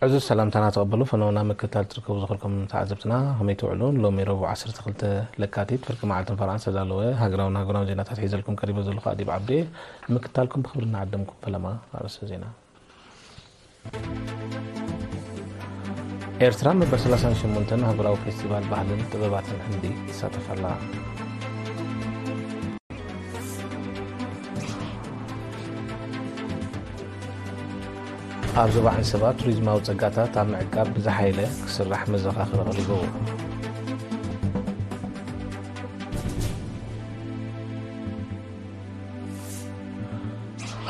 عزو السلام تانا تقبلوا فنونا مكتال تركبوا زخركم تعذبتنا هم يتوعلون لو ميرو عصر تخلت لكاتيت فرق معلتن فرنسا دالوه هاجراون زينة تحيز لكم قريبا زلو خادي بعبدي مكتالكم بخبرنا عدمكم فلما عرس زينة ኤርትራ በ38 ሀገራዊ ፌስቲቫል ባህልን ጥበባትን ህንዲ ተሳተፈላ ኣብ ዞባ ዓንሰባ ቱሪዝማዊ ጸጋታት ኣብ ምዕቃብ ብዝሓይለ ክስራሕ መዘኻኽር ቀሪቡ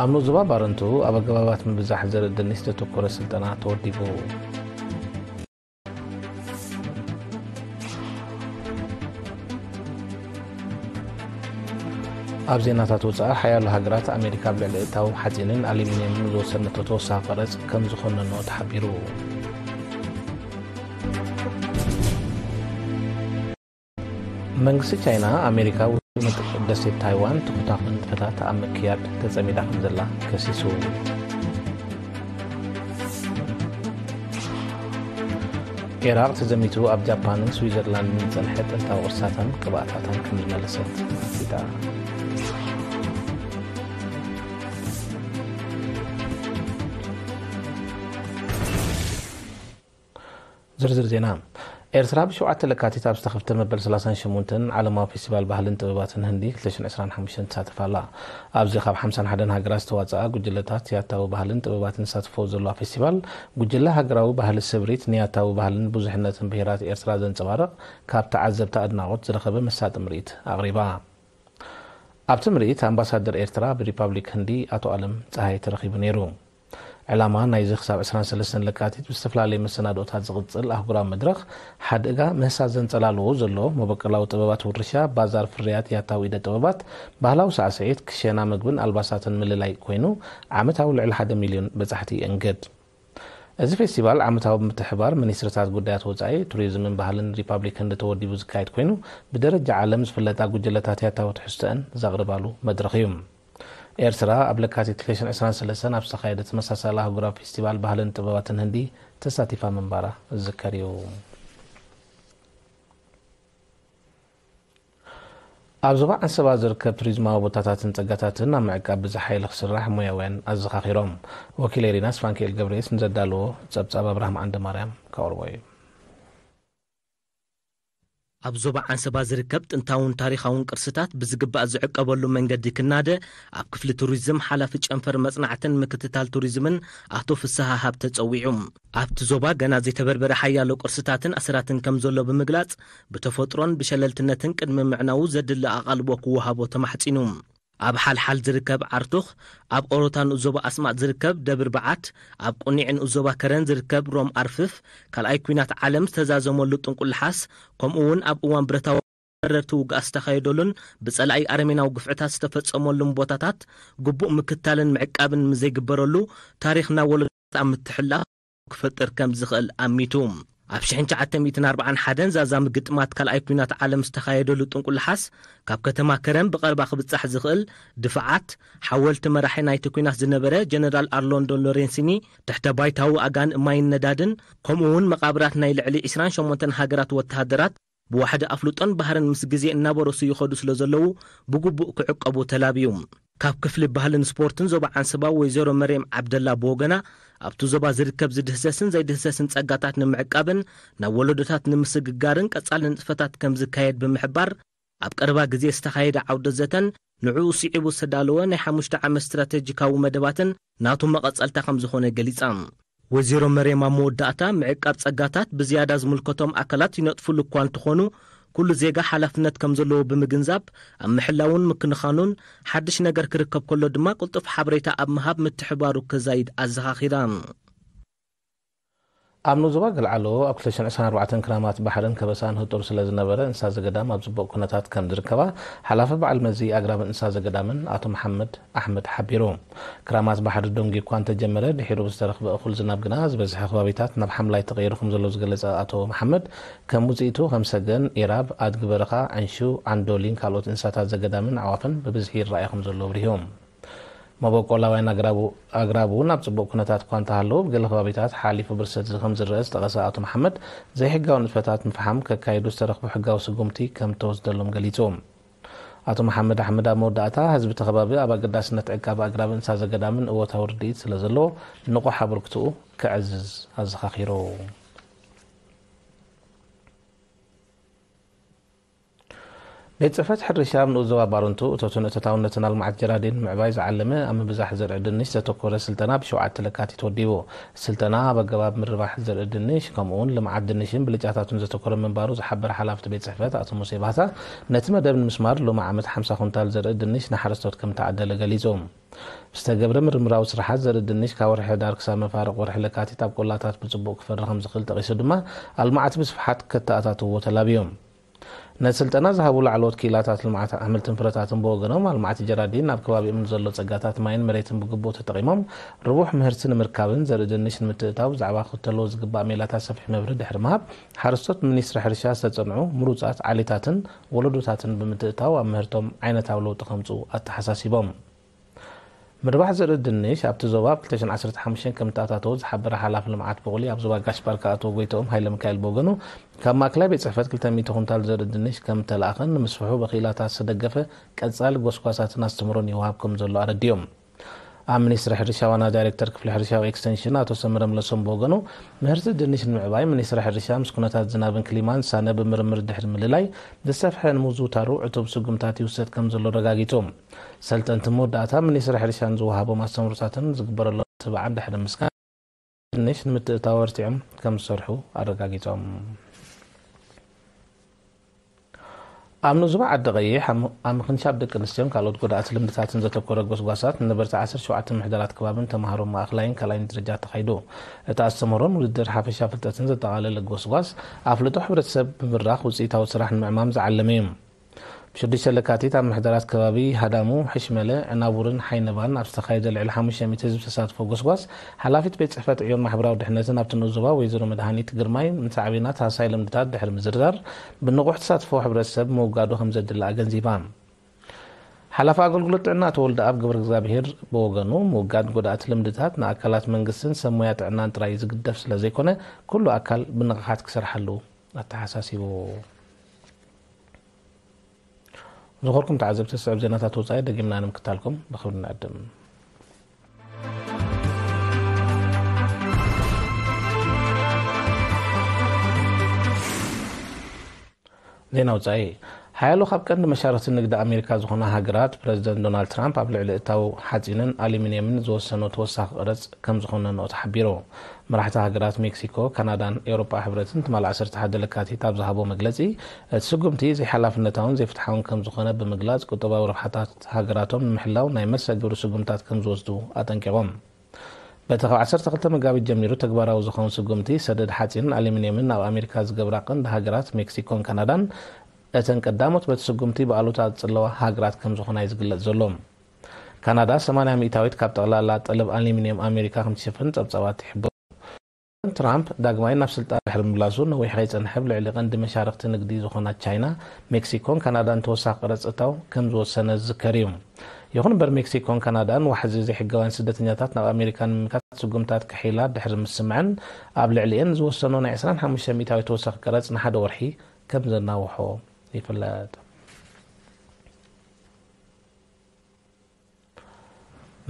ኣብ ዞባ ባረንቱ ኣብ ኣገባባት ምብዛሕ ዘርኢ ደኒ ዝተተኮረ ስልጠና ተወዲቡ ኣብ ዜናታት ወጻኢ ሓያሎ ሃገራት ኣሜሪካ ብልዕሊ እታዊ ሓጺንን ኣሉሚንየምን ዝወሰነቶ ተወሳኺ ቀረጽ ከም ዝኾነኖ ተሓቢሩ መንግስቲ ቻይና ኣሜሪካ ደሴት ታይዋን ትኩታትን ንጥፈታት ኣብ ምክያድ ተጸሚዳ ከም ዘላ ከሲሱ ኢራቅ ተዘሚቱ ኣብ ጃፓንን ስዊዘርላንድን ዝጸንሐ ጥንታዊ ቅርሳትን ቅብኣታትን ከም ዝመለሰት ኣፍሪቃ ዝርዝር ዜና ኤርትራ ብሸውዓተ ለካቲት ኣብ ዝተኸፍተ መበል 38 ዓለማዊ ፌስቲቫል ባህልን ጥበባትን ህንዲ 2025 ተሳተፋላ ኣብዚ ካብ 51 ሃገራት ዝተዋፅኣ ጉጅለታት ቲያትራዊ ባህልን ጥበባትን ተሳትፎ ዘለዎ ፌስቲቫል ጉጅለ ሃገራዊ ባህሊ ስብሪት ንያታዊ ባህልን ብዙሕነትን ብሄራት ኤርትራ ዘንጸባርቕ ካብ ተዓዘብቲ ኣድናቆት ዝረኸበ መሳጢ ምርኢት ኣቕሪባ ኣብቲ ምርኢት ኣምባሳደር ኤርትራ ብሪፓብሊክ ህንዲ ኣቶ ኣለም ፀሃይ ተረኺቡ ነይሩ ዕላማ ናይ ዝኽሳብ 23 ለካቲት ብዝተፈላለየ መሰናዶታት ዝቕጽል ኣህጉራዊ መድረኽ ሓደጋ ምህሳስ ዘንጸላልዎ ዘሎ መበቀላዊ ጥበባት ውርሻ ባዛር ፍርያት ያታዊ ኢደ ጥበባት ባህላዊ ሳዕስዒት ክሸና ምግብን ኣልባሳትን ምልላይ ኮይኑ ዓመታዊ ልዕሊ 1 ሚልዮን በጻሕቲ እንገድ እዚ ፌስቲቫል ዓመታዊ ምትሕባር ሚኒስትርታት ጉዳያት ወጻኢ ቱሪዝምን ባህልን ሪፓብሊክ ህንዲ ተወዲቡ ዝካየድ ኮይኑ ብደረጃ ዓለም ዝፍለጣ ጉጅለታት ያታዊ ትሕዝቶን ዘቕርባሉ መድረኽ እዩ ኤርትራ ኣብ ለካቲት 2023 ኣብ ዝተኻየደ ተመሳሳሊ ኣህጉራዊ ፌስቲቫል ባህልን ጥበባትን ህንዲ ተሳቲፋ ምንባራ ዝዝከር እዩ ኣብ ዞባ ዓንሰባ ዝርከብ ቱሪዝማዊ ቦታታትን ጸጋታትን ኣብ ምዕቃብ ብዝሓይለ ክስራሕ ሙያውያን ኣዘኻኺሮም ወኪል ኤሪናስ ፋንኬል ገብሬስ ንዘዳልዎ ጸብጻብ ኣብርሃም ዓንደማርያም ካቅርቦ እዩ ኣብ ዞባ ዓንሰባ ዝርከብ ጥንታውን ታሪኻውን ቅርስታት ብዝግባእ ዝዕቀበሉ መንገዲ ክናደ ኣብ ክፍሊ ቱሪዝም ሓላፊ ጨንፈር መጽናዕትን ምክትታል ቱሪዝምን ኣቶ ፍስሓ ሃብተ ጸዊዑ ኣብቲ ዞባ ገና ዘይተበርበረ ሓያሎ ቅርስታትን ኣስራትን ከም ዘሎ ብምግላጽ ብተፈጥሮን ብሸለልትነትን ቅድሚ ምዕናው ዘድሊ ኣቓልቦ ክወሃቦ ተማሕጺኑ ኣብ ሓልሓል ዝርከብ ዓርቱኽ ኣብ ኦሮታን ዞባ ኣስማጥ ዝርከብ ደብር በዓት ኣብ ቁኒዕን ዞባ ከረን ዝርከብ ሮም ኣርፍፍ ካልኣይ ኩናት ዓለም ዝተዛዘመሉ ጥንቁልሓስ ከምኡውን ኣብ እዋን ብረታዊ ረርቲ ውግኣት ዝተኻየደሉን ብጸላኢ ኣረሜናዊ ግፍዕታት ዝተፈጸመሉን ቦታታት ግቡእ ምክታልን ምዕቃብን ምዘይግበረሉ ታሪኽና ወለዶታት ኣብ ምትሕልላፍ ክፈጥር ከም ዝኽእል ኣሚቱ ኣብ 1941 ዛዛ ምግጥማት ካልኣይ ኩናት ዓለም ዝተኻየደሉ ጥንቁልሓስ ካብ ከተማ ከረም ብቐርባ ክብጻሕ ዝኽእል ድፍዓት ሓወልቲ መራሒ ናይቲ ኩናት ዝነበረ ጀነራል ኣርሎንዶ ሎሬንሲኒ ትሕተ ባይታዊ ኣጋን እማይን ነዳድን ከምኡውን መቓብራት ናይ ልዕሊ 28 ሃገራት ወተሃደራት ብዋሕዲ ኣፍሉጦን ባህርን ምስ ግዜ እናበረሱ ይኸዱ ስለ ዘለዉ ብግቡእ ክዕቀቡ ተላብዩ ካብ ክፍሊ ባህልን ስፖርትን ዞባ ዓንሰባ ወይዘሮ መርየም ዓብደላ ብወገና ኣብቲ ዞባ ዝርከብ ዝድህሰስን ዘይድህሰስን ጸጋታት ንምዕቃብን ናብ ወለዶታት ንምስግጋርን ቀጻሊ ንጥፈታት ከም ዝካየድ ብምሕባር ኣብ ቀረባ ግዜ ዝተኻየደ ዓውደ ዘተን ንዕኡ ስዒቡ ዝተዳለወ ናይ 5 ዓመት ስትራቴጂካዊ መደባትን ናቱ መቐጸልታ ከም ዝኾነ ገሊጻ ወይዘሮ መርየም መወዳእታ ምዕቃብ ጸጋታት ብዝያዳ ዝምልከቶም ኣካላት ይነጥፍሉ እኳ እንትኾኑ ኩሉ ዜጋ ሓላፍነት ከም ዘለዎ ብምግንዛብ ኣብ ምሕላውን ምክንኻኑን ሓድሽ ነገር ክርከብ ከሎ ድማ ቁልጡፍ ሓበሬታ ኣብ ምሃብ ምትሕባሩ ከዛይድ ኣዘኻኺራ ኣብ ዞባ ገልዓሎ ኣብ 2024 ክራማት ባሕርን ከበሳን ህጡር ስለ ዝነበረ እንስሳ ዘገዳም ኣብ ጽቡቕ ኩነታት ከም ዝርከባ ሓላፊ በዓል መዚ ኣግራብ እንስሳ ዘገዳምን ኣቶ መሐመድ ኣሕመድ ሓቢሩ ክራማት ባሕሪ ዶንጊ እኳ እንተጀመረ ድሒሩ ብዝተረኽበ እኹል ዝናብ ግና ዝበዝሐ ከባቢታት ናብ ሓምላይ ተቐይሩ ከም ዘሎ ዝገለጸ ኣቶ መሐመድ ከም ውጽኢቱ ከም ሰገን ኤራብ ኣድጊ በረኻ ዕንሹ ዓንዶሊን ካልኦት እንስሳታት ዘገዳምን ኣዕዋፍን ብብዝሒ ይረኣዩ ከም ዘሎ ብሪሆም መበቆላውያን ኣግራቡ ናብ ጽቡቕ ኩነታት እኳ እንተሃለዉ ብገለ ከባቢታት ሓሊፉ ብርሰት ከም ዝረአ ዝተቐሰ ኣቶ መሓመድ ዘይሕጋዊ ንጥፈታት ምፍሓም ከካይዱ ዝተረኽቡ ሕጋዊ ስጉምቲ ከም ተወስደሎም ገሊፆም። ኣቶ መሓመድ ኣሕመድ ኣብ መወዳእታ ህዝቢ ተኸባቢ ኣብ ኣገዳስነት ዕቃብ ኣግራብ እንስሳ ዘገዳምን እወታዊ ርድኢት ስለ ዘለዎ ንቑሕ ኣበርክትኡ ክዕዝዝ ኣዘኻኺሩ። ቤት ጽሕፈት ሕርሻ ኣብ ንኡስ ዞባ ባሮንቱ እቶትን እቶታውነትን ልምዓት ጀራዴን ምዕባይ ዝዓለመ ኣብ ምብዛሕ ዘርዒ ድንሽ ዘተኮረ ስልጠና ብ7 ለካቲት ወዲቡ። ስልጠና ኣብ ኣገባብ ምርባሕ ዘርዒ ድንሽ ከምኡውን ልምዓት ድንሽን ብልጫታቱን ዘተኮረ ምንባሩ ዝሓበረ ሓላፍቲ ቤት ጽሕፈት ኣቶ ሙሴ ባታ ነቲ መደብ ንምስማር ሎሚ ዓመት 50 ኩንታል ዘርዒ ድንሽ ንሓረስቶት ከም ተዓደለ ገሊፆም። ዝተገብረ ምርምራዊ ስራሓት ዘርዒ ድንሽ ካብ ወርሒ ሕዳር ክሳብ መፋርቕ ወርሒ ለካቲት ኣብ ቆላታት ብጽቡቕ ክፈሪ ከም ዝኽእል ጠቒሱ ድማ ኣልማዓት ብስፍሓት ከተኣታትዎ ተላብዮም። ነቲ ስልጠና ዝሃቡ ላዕለዎት ክኢላታት ልምዓት ኣሕምልትን ፍረታትን ብወገኖም ኣልማዓት ጀራዲን ናብ ከባቢኦም ዘሎ ፀጋታት ማይን መሬትን ብግቡእ ተጠቒሞም ርቡሕ ምህርቲ ንምርካብን ዘርኢ ድንሽ ንምትእታው ብዛዕባ ክተለዎ ዝግባእ ሜላታት ሰፊሕ መብርሂ ድሕሪ ምሃብ ሓረስቶት ሚኒስትሪ ሕርሻ ዝተጸንዑ ምሩፃት ዓሌታትን ወለዶታትን ብምትእታው ኣብ ምህርቶም ዓይነታዊ ለውጢ ከምፁ ኣተሓሳሲቦም። ምርባሕ ዘርኢ ድንሽ ኣብቲ ዞባ 2015 ከም ተኣታተው ዝሓበረ ሓላፊ ልምዓት በቑሊ ኣብ ዞባ ጋሽ ፓርክ ኣቶ ጎይቶኦም ሃይለ ሚካኤል በወገኑ ካብ ማእከላይ ቤት ጽሕፈት 200 ኩንታል ዘርኢ ድንሽ ከም ተለኣኸን ንምስፍሑ ብኽኢላታት ዝተደገፈ ቀጻሊ ጎስጓሳትን ኣስተምሮን ይወሃብ ከም ዘሎ ኣረዲዮም። ኣብ ሚኒስትሪ ሕርሻ ዋና ዳይሬክተር ክፍሊ ሕርሻዊ ኤክስቴንሽን ኣቶ ሰመረ መለሶም በወገኑ ምህርቲ ድንሽ ንምዕባይ ሚኒስትሪ ሕርሻ ምስ ኩነታት ዝናብን ክሊማን ሳነ ብምርምር ድሕሪ ምልላይ ዝሰፍሐ ንምዝውታሩ ዕቱብ ስጉምታት ይውሰድ ከም ዘሎ ረጋጊፆም። ሰልጠንቲ መወዳእታ ሚኒስትሪ ሕርሻን ዝወሃቦም ኣስተምሮታትን ዝግበረሎ ትብዓን ድሕሪ ምስጋና ድንሽ ንምትእታው ወርቲዖም ከም ዝሰርሑ ኣረጋጊፆም። ኣብ ንዙባ ዓዲ ቀይሕ ኣብ ምክንሻብ ደቂ ኣንስትዮን ካልኦት ጎዳእቲ ልምድታትን ዘተኮረ ጎስጓሳት ንነበርቲ 17 ምሕደራት ከባብን ተምሃሮ ማእኸላይን ካልኣይን ደረጃ ተኻይዱ። እቲ ኣስተምህሮን ውድድር ሓፈሻ ፍልጠትን ዘጠቓለለ ጎስጓስ ኣፍልጦ ሕብረተሰብ ብምብራኽ ውፅኢታዊ ስራሕ ንምዕማም ዝዓለመ እዩ። ብ6 ለካቲት ኣብ ምሕደራት ከባቢ ሃዳሙ ሕሽመለ ዕናቡርን ሓይነባን ኣብ ዝተኻየደ ልዕሊ 500 ህዝቢ ተሳትፎ ጎስጓስ ሓላፊት ቤት ጽሕፈት ዕዮን ማሕበራዊ ድሕነትን ኣብቲ ንኡስ ዞባ ወይዘሮ መድሃኒት ግርማይ ምንሳዕቤና ተሃሳይ ልምድታት ድሕሪ ምዝርዛር ብንቑሕ ተሳትፎ ሕብረተሰብ ምውጋዱ ከም ዘድልኣ ገንዚባ። ሓላፊ ኣገልግሎት ጥዕና ተወልደ ኣብ ግብረ እግዚኣብሄር ብወገኑ ምውጋድ ጎዳእቲ ልምድታት ንኣካላት መንግስትን ሰብ ሞያ ጥዕናን ጥራይ ዝግደፍ ስለ ዘይኮነ ኩሉ ኣካል ብንቕሓት ክሰርሓሉ ኣተሓሳሲቡ። ዝኸርኩም ተዓዘብቲ ስዕብ ዜናታት ወፃኢ ደጊምና ንምክታልኩም ብክብሪ ንዕድም። ዜና ወፃኢ ሓያሎ ካብ ቀንዲ መሻርክቲ ንግዲ ኣሜሪካ ዝኾና ሃገራት ፕረዚደንት ዶናልድ ትራምፕ ኣብ ልዕሊ እታዊ ሓፂንን ኣሉሚንየምን ዝወሰኖ ተወሳኺ ቅረፅ ከም ዝኾነ ንኦት ሓቢሩ። መራሕቲ ሃገራት ሜክሲኮ፣ ካናዳን ኤውሮጳ ሕብረትን ትማል 11 ለካቲት ኣብ ዝሃቦ መግለፂ እቲ ስጉምቲ ዘይሓላፍነታውን ዘይፍትሓውን ከም ዝኾነ ብምግላፅ ቁጠባዊ ረብሓታት ሃገራቶም ንምሕላው ናይ መልሲ ግብሪ ስጉምታት ከም ዝወስዱ ኣጠንቂቖም። በቲ ካብ 12 መጋቢት ጀሚሩ ተግባራዊ ዝኾኑ ስጉምቲ ሰደድ ሓፂንን ኣሉሚንየምን ኣብ ኣሜሪካ ዝገብራ ቀንዲ ሃገራት ሜክሲኮን ካናዳን እተን ቀዳሞት በቲ ስጉምቲ ብኣሉታ ዝፅለዋ ሃገራት ከም ዝኾና እዩ ዝግለጽ ዘሎ። ካናዳ 80 ሚእታዊት ካብ ጠቕላላ ጠለብ ኣሉሚንየም ኣሜሪካ ከም ትሽፍን ጸብጻባት ይሕብሩ። ትራምፕ ዳግማይ ናብ ስልጣን ድሕሪ ምምላሱ ነዊሕ ከይጸንሐ ልዕሊ ቀንዲ መሻርክቲ ንግዲ ዝኾና ቻይና፣ ሜክሲኮን ካናዳን ተወሳኺ ቅረፅ እታው ከም ዝወሰነ ዝዝከር እዩ። ይኹን እምበር ሜክሲኮን ካናዳን ዋሕዚ ዘይሕጋውያን ስደተኛታት ናብ ኣሜሪካ ንምምካት ስጉምታት ክሒላ ድሕሪ ምስምዐን ኣብ ልዕሊአን ዝወሰኖ ናይ 25 ሚእታዊ ተወሳኺ ቅረፅ ንሓደ ወርሒ ከም ዘናውሖ ይፍለጥ።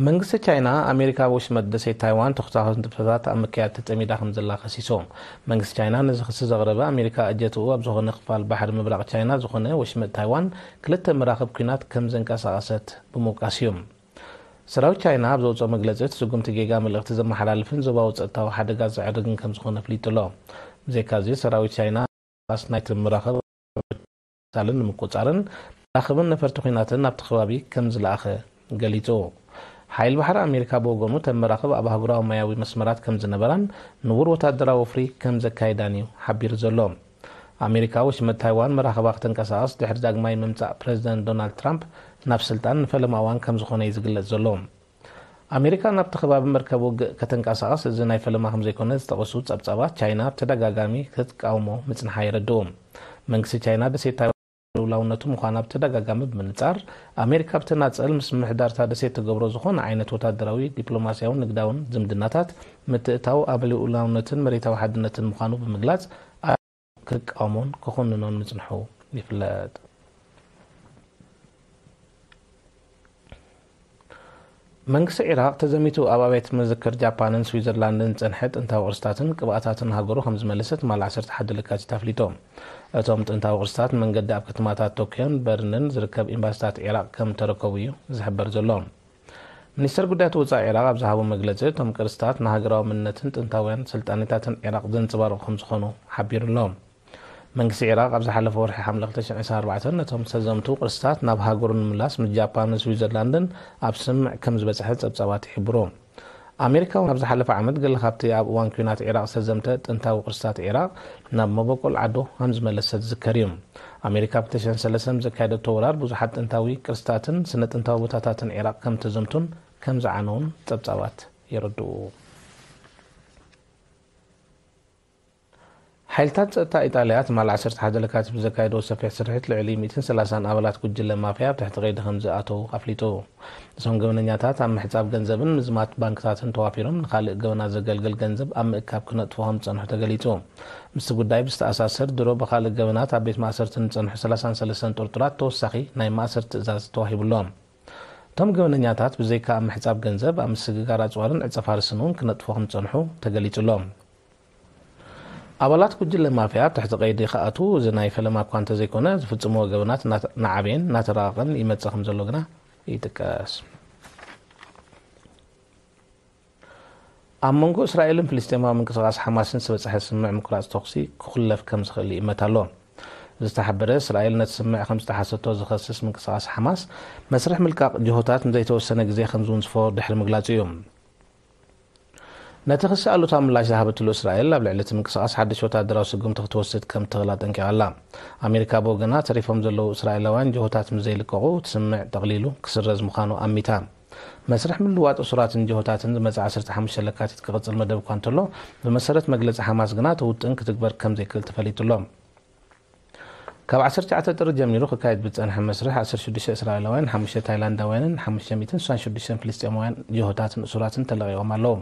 መንግስቲ ቻይና ኣሜሪካ ወሽመጥ ደሴት ታይዋን ተኸታተልቲ ንጥፈታት ኣብ ምክያድ ተጠሚዳ ከም ዘላ ከሲሶም። መንግስቲ ቻይና ነዚ ክሲ ዘቕረበ ኣሜሪካ እጀትኡ ኣብ ዝኾነ ክፋል ባሕሪ ምብራቕ ቻይና ዝኾነ ወሽመጥ ታይዋን ክልተ መራኽብ ኩናት ከም ዘንቀሳቐሰት ብምውቃስ እዮም። ሰራዊት ቻይና ኣብ ዘውፅኦ መግለፂ ስጉምቲ ጌጋ መልእኽቲ ዘመሓላልፍን ዞባዊ ፀጥታዊ ሓደጋ ዘዕርግን ከም ዝኾነ ፍሊጡ ኣሎ። ብዘይካዚ ሰራዊት ቻይና ናይቲ መራኽብ ሳልን ንምቁፃርን መራኽብን ነፈርቲ ኩናትን ኣብቲ ከባቢ ከም ዝለኣኸ ገሊፁ። ሓይል ባሕሪ ኣሜሪካ ብወገኑ ተን መራኽብ ኣብ ሃገራዊ ማያዊ መስመራት ከም ዝነበራን ንቡር ወታደራዊ ወፍሪ ከም ዘካይዳን እዩ ሓቢሩ ዘሎ። ኣሜሪካ ወሽመጥ ታይዋን መራኽባ ክትንቀሳቐስ ድሕሪ ዳግማይ ምምፃእ ፕረዚደንት ዶናልድ ትራምፕ ናብ ስልጣን ንፈለማ እዋን ከም ዝኾነ እዩ ዝግለጽ ዘሎ። ኣሜሪካ ናብቲ ከባቢ መርከብ ውግእ ከተንቀሳቐስ እዚ ናይ ፈለማ ከም ዘይኮነ ዝጠቐሱ ጸብጻባት ቻይና ብተደጋጋሚ ክትቃውሞ ምጽንሓ ይረድኡ። መንግስቲ ቻይና ደሴት ታይዋን ولونته مخانا بتدغاغام بمنصار امريكا بتناصل مس محدارتا دسيت تغبرو زخون عينت وتادراوي دبلوماسياو نغداون زمدناتات متئتاو ابل ولونتن مريتاو حدنتن مخانو بمغلاص كقامون كخوننون مصنحو يفلات መንግስቲ ኢራቅ ተዘሚቱ አባቤት መዘከር ጃፓንን ስዊዘርላንድን ጽንሐት እንታው ቅርስታትን ቅባታትን ሀገሩ ከም ዝመለሰት ማል 11 ለካቲት አፍሊቶም እቶም ጥንታዊ ቅርስታት መንገዲ ኣብ ከተማታት ቶኪዮን በርንን ዝርከብ ኤምባሲታት ኢራቅ ከም ተረከቡ እዩ ዝሕበር ዘሎ ሚኒስትር ጉዳያት ወፃኢ ኢራቅ ኣብ ዝሃቦ መግለጺ እቶም ቅርስታት ንሃገራዊ መንነትን ጥንታውያን ስልጣኔታትን ኢራቅ ዘንጸባርቑ ከም ዝኾኑ ሓቢሩሎም መንግስቲ ኢራቅ ኣብ ዝሓለፈ ወርሒ ሐምለ 2024 ነቶም ተዘምቱ ቅርስታት ናብ ሃገሩ ንምምላስ ምጃፓንን ስዊዘርላንድን ኣብ ስምዕ ከም ዝበጽሐ ጸብጻባት ይሕብሩ ኣሜሪካ ኣብ ዝሓለፈ ዓመት ገለ ካብቲ ኣብ እዋን ኩናት ኢራቅ ዝተዘምተ ጥንታዊ ቅርስታት ኢራቅ ናብ መበቆል ዓዶ ከም ዝመለሰት ዝዝከር እዩ ኣሜሪካ ብ2003 ዘካየደቶ ወራር ብዙሓት ጥንታዊ ቅርስታትን ስነ ጥንታዊ ቦታታትን ኢራቅ ከም ተዘምቱን ከም ዝዓነውን ጸብጻባት ይረድኡ حيلتات ጸጥታ ኢጣልያት ማል 11 ለካቲት ብዘካየደው ሰፊሕ ስርሒት ልዕሊ 130 ኣባላት ጉጅለ ማፍያ ብታሕቲ ቀይዲ ከም ዝኣተው ኣፍሊጡ እዞም ገበነኛታት ኣብ ምሕጻብ ገንዘብን ምዝማት ባንክታትን ተዋፊሮም ንኻልእ ገበና ዘገልግል ገንዘብ ኣብ ምእካብ ክነጥፉ ከም ዝጸንሑ ተገሊጹ ምስ ጉዳይ ብዝተኣሳሰር ድሮ ብኻልእ ገበናት ኣብ ቤት ማእሰርትን ዝጸንሑ 33 ጥርጡራት ተወሳኺ ናይ ማእሰር ትእዛዝ ተዋሂብሎም እቶም ገበነኛታት ብዘይካ ኣብ ምሕጻብ ገንዘብ ኣብ ምስግጋር ኣጽዋርን ዕጸፋርስን እውን ክነጥፉ ከም ዝጸንሑ ተገሊጹሎም ኣባላት ጉጅለ ማፍያ ተሕቲ ቀይዲ ከኣቱ ዝናይ ፈለማ እኳ እንተዘይኮነ ዝፍጽምዎ ገበናት ናዓብየን ናተራቐን ይመጽእ ከም ዘሎ ግና ይጥቀስ ኣብ መንጎ እስራኤልን ፍልስጤማዊ ምንቅስቓስ ሓማስን ዝበጽሐ ስምዕ ምቁራጽ ተኽሲ ክኽለፍ ከም ዝኽእል ይእመት ኣሎ ዝተሓበረ እስራኤል ነቲ ስምዕ ከም ዝተሓሰቶ ዝኸስስ ምንቅስቓስ ሓማስ መስርሕ ምልቃቕ ጅሆታት ንዘይተወሰነ ግዜ ከም ዝውንስፎ ድሕሪ ምግላጹ እዩ ነቲ ክሲ ኣሉታዊ ምላሽ ዝሃበትሉ እስራኤል ኣብ ልዕሊ እቲ ምንቅስቓስ ሓድሽ ወታደራዊ ስጉምቲ ክትወስድ ከም እትኽእል ኣጠንቂቓላ ኣሜሪካ ብወገና ተሪፎም ዘለዉ እስራኤላውያን ጅሆታት ምዘይልቀቑ እቲ ስምዕ ጠቕሊሉ ክስረዝ ምዃኑ ኣሚታ መስርሕ ምልዋጥ እሱራትን ጅሆታትን ዝመጽእ 15 ለካቲት ክቕጽል መደብ እኳ እንተሎ ብመሰረት መግለጺ ሓማስ ግና እቲ ውጥን ክትግበር ከም ዘይክእል ተፈሊጡሎም ካብ 19 ጥሪ ጀሚሩ ክካየድ ብጸንሐ መስርሕ 16 እስራኤላውያን 5 ታይላንዳውያንን 566 ፍልስጤማውያን ጅሆታትን እሱራትን ተለቒቖም ኣለዉ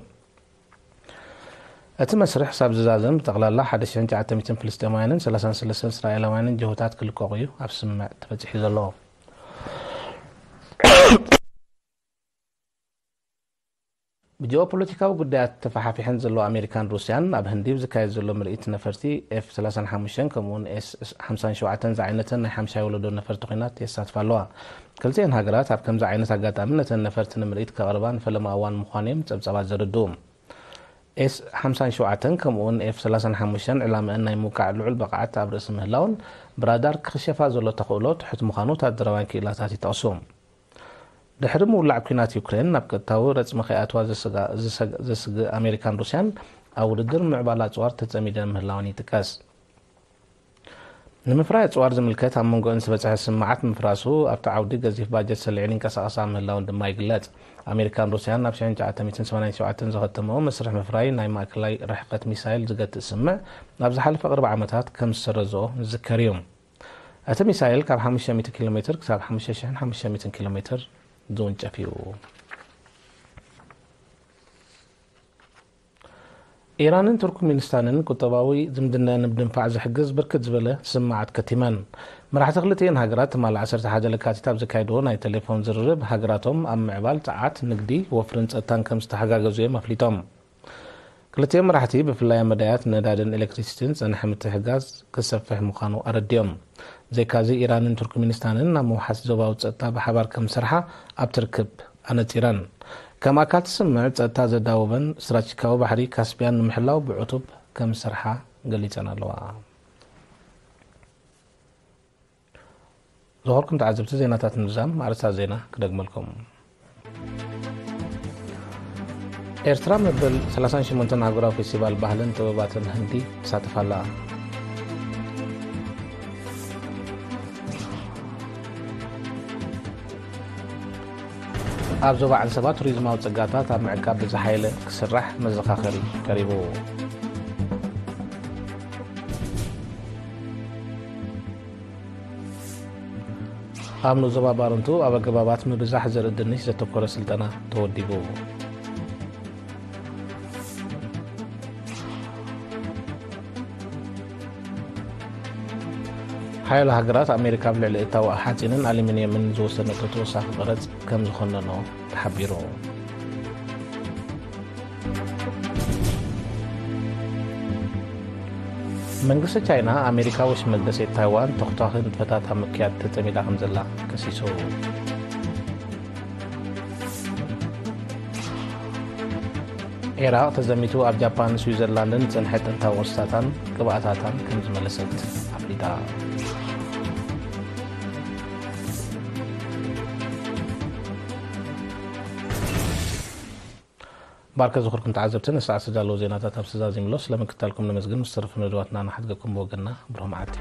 እቲ መስርሕ ሳብ ዝዛዘም ብጠቕላላ 1900 ፍልስጤማውያንን 33 እስራኤላውያንን ጅሆታት ክልቀቑ እዩ ኣብ ስምዕ ተበፂሑ ዘሎ ብጂኦፖለቲካዊ ጉዳያት ተፈሓፊሐን ዘሎ ኣሜሪካን ሩስያን ኣብ ህንዲ ዝካየድ ዘሎ ምርኢት ነፈርቲ F35 ከምኡውን S57 ዝዓይነተን ናይ 50 ወለዶ ነፈርቲ ኩናት የሳትፋ ኣለዋ ክልቲአን ሃገራት ኣብ ከምዚ ዓይነት ኣጋጣሚ ነተን ነፈርቲ ንምርኢት ከቕርባ ንፈለማ እዋን ምዃኑ እዮም ጸብጻባት ዘርድኡ S57 ከምኡውን F35 ዕላምአን ናይ ምውቃዕ ልዑል በቕዓት ኣብ ርእሲ ምህላውን ብራዳር ክኽሸፋ ዘሎ ተኽእሎ ትሑት ምዃኑ ወታደራውያን ክኢላታት ይጠቕሱ ድሕሪ ምውላዕ ኩናት ዩክሬን ናብ ቀጥታዊ ረፅሚ ከይኣትዋ ዘስግእ ኣሜሪካን ሩስያን ኣብ ውድድር ምዕባል ኣፅዋር ተጸሚደን ምህላውን ይጥቀስ ንምፍራይ ኣፅዋር ዝምልከት ኣብ መንጎአን ዝበፅሐ ስምዓት ምፍራሱ ኣብቲ ዓውዲ ገዚፍ ባጀት ሰሊዕን ይንቀሳቐሳ ምህላውን ድማ ይግለጽ ኣሜሪካን ሩስያን ናብ 1987 ዘኸተመዎ መስርሕ ምፍራይ ናይ ማእከላይ ርሕቀት ሚሳይል ዝገትእ ስምዕ ናብ ዝሓለፈ ቅርቢ ዓመታት ከም ዝሰረዝኦ ዝዝከር እዩ እቲ ሚሳይል ካብ 500 ኪሎ ሜትር ክሳብ 5500 ኪሎ ሜትር ዝውንጨፍ እዩ ኢራንን ቱርክሜኒስታንን ቁጠባዊ ዝምድና ንምድንፋዕ ዝሕግዝ ብርክት ዝበለ ስምዓት ከቲመን መራሕቲ ክልቲአን ሃገራት ማል 11 ለካቲት ኣብ ዘካየድዎ ናይ ቴሌፎን ዝርርብ ሃገራቶም ኣብ ምዕባል ፀዓት ንግዲ ወፍርን ፀጥታን ከም ዝተሓጋገዙ እዮም ኣፍሊጦም ክልቲኦም መራሕቲ ብፍላይ መዳያት ነዳድን ኤሌክትሪሲቲን ፀንሐ ምትሕግጋዝ ክሰፍሕ ምዃኑ ኣረዲኦም ዘይካዚ ኢራንን ቱርክሜኒስታንን ናብ ምውሓስ ዞባዊ ፀጥታ ብሓባር ከም ዝሰርሓ ኣብ ትርክብ ኣነፂረን كما كانت تسمع تا زداوبن استراتيجيكاو بحري كاسبيان نمحلاو بعتب كم سرحه قليتنا لوا ظهوركم تعذبت زيناتات النظام عرسا زينة كدقملكم إرترا مبل 38 هاغورا فيستيفال ባህልን ጥበባትን ህንዲ ተሳተፋላ ኣብ ዞባ ዓንሰባ ቱሪዝማዊ ፀጋታት ኣብ ምዕቃብ ብዝሓይለ ክስራሕ መዘኻኸሪ ቀሪቡ أمنو زبا بارنتو أبا قبابات مبزاح زر الدنيش زتكور سلطنة توديبو حيال هاجرات أمريكا بلعل إتاو أحاتينن ألمنيوم من زوسن تتوسخ غرز كم زخننو تحبيرو መንግስቲ ቻይና አሜሪካ ውሽ መለሰ ታይዋን ተኽታኽን ፈታታ መክያት ተጸሚዳ ከምዘላ ከሲሶ ኢራቅ ተዘሚቱ ኣብ ጃፓን ስዊዘርላንድን ጽንሐት ጥንታዊ ቅርስታታን ቅብኣታታን ከም ዝመለሰት ኣፍሊጣ بارك زخركم تعذبتن الساعة سجالو زيناتات أبسزازي ملوس لما كتالكم نمزقن مسترف مدواتنا نحدقكم بوغنا برهم عاتي